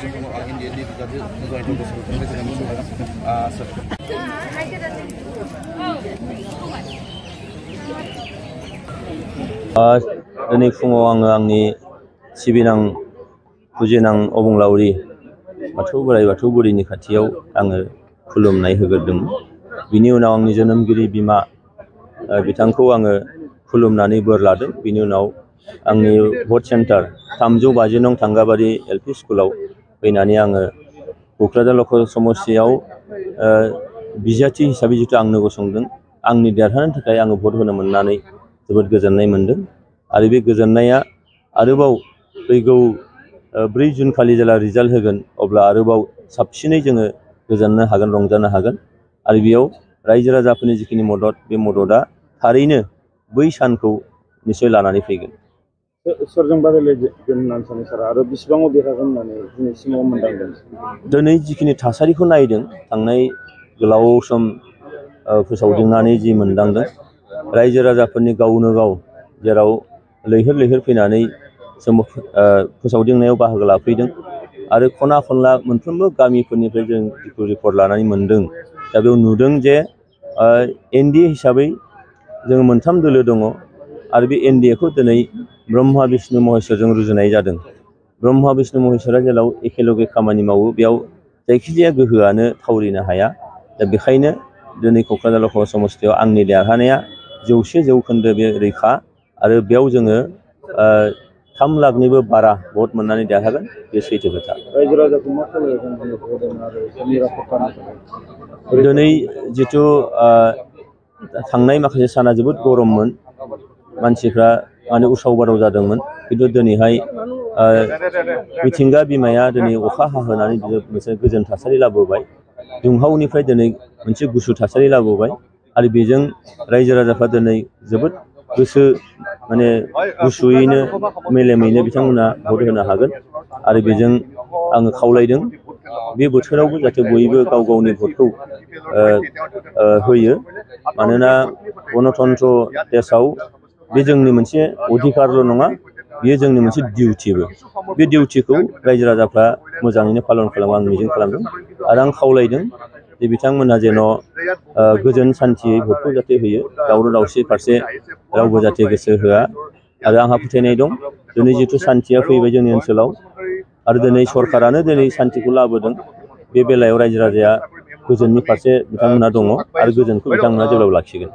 दिनै फुङाव आङो आंनि सिबिनां फुजिनां अबंलावरि बाथौ बोराइ बाथौ बुरिनि खाथियाव आङो खुलुमनाय होग्रोदोंमोन। बिनि उनाव आंनि जोनोमगिरि बिमा बिथांखौ आङो खुलुमनानै बोर लादों। बिनि उनाव आंनि भट सेन्टार 350 नं थांगाबारि एलपि स्कुलाव फैनानै आङो क'क्राझार लखल समस्तियाव बिजाथि हिसाबै जितु आंनो गसंदों, आंनि देरहानो थाखाय आङो भट होनो मोननानै जोबोद गोजोननाय मोनदों। आरो बे गोजोननाया आरोबाव फैगौ 4 जुन खालि जेला रिजाल्ट होगोन अब्ला आरोबाव साबसिनै जोङो गोजोननो हागोन, रंजानो हागोन। आरो बेयाव रायजो राजाफोरनि जिखिनि मदद, बे मददआ थारैनो बै सानखौ निश्चय लानानै फैगोन। सोरजों बादायलायगोन होननानै सानो सार आरो बेसेबाङाव देरहागोन होननानै दिनैसिमाव मोनदांदों? दिनै जिखिनि थासारिखौ नायदों, थांनाय गोलाव सम फोसावदिंनानै जि मोनदांदों, रायजो राजाफोरनि गावनो गाव जेराव लैहोर लैहोर फैनानै फोसावदिंनायाव बाहागो लाफैदों आरो खना खनला मोनफ्रोमबो गामिफोरनिफ्राय जों जिखौ रिपर्ट लानानै मोनदों, दा बेयाव नुदों जे एनडिए हिसाबै जोङो 3 दोलो दङ आरो बे एनडिएखौ दिनै ब्रह्मा बिष्णु महेश्वरजों रुजुनाय जादों। ब्रह्मा बिष्णु महेश्वरा जेराव एखेलगे खामानि मावो, बेयाव जायखिजाया गोहोआनो थावरिनो हाया। दा बेखायनो दिनै क'क्राझार लखल समस्तियाव आंनि देरहानाया 100% बे रैखा आरो बेयाव जोङो 3 लाखनिबो बारा भट मोननानै देरहागोन, बे सैथो खोथा। रायजो राजाखौ मा खालामगोन आरो दिनै जिथु थांनाय माखासे साना जोबोद गरममोन, मानसिफ्रा माने उसाव बादाव जादोंमोन। खिन्थु दिनैहाय मिथिंगा बिमाया दिनै अखा हाहोनानै मोनसे गोजोन थासारि लाबोबाय, दुंहावनिफ्राय दिनै मोनसे गुसु थासारि लाबोबाय आरो बेजों रायजो राजाफ्रा दिनै जोबोद गोसो माने गुसुयैनो मेलेमैनो बिथांमोना भट होनो हागोन। आरो बेजों आङो खावलायदों बे बोथोरावबो जाहाथे बयबो गाव गावनि भटखौ होयो। मानोना गणतन्त्र देशआव बे जोंनि मोनसे अधिकारल' नङा, बेयो जोंनि मोनसे डिउटिबो। बे डिउटिखौ रायजो राजाफ्रा मोजाङैनो पालन खालामो आं मिजिं खालामदों। आरो आं खावलायदों जे बिथांमोनहा जेन' गोजोन सान्थियै भटखौ जाहाथे होयो, दावराव दावसि फारसे रावबो जाहाथे गोसो होआ। आरो आंहा फोथायनाय दं दिनै जिथु सान्थिया फैबाय जोंनि ओनसोलाव आरो दिनै सरकारानो दिनै सान्थिखौ लाबोदों, बे बेलायाव रायजो राजाया गोजोननि फारसे बिथांमोनहा दङ आरो गोजोनखौ बिथांमोनहा जेब्लाबो लाखिगोन।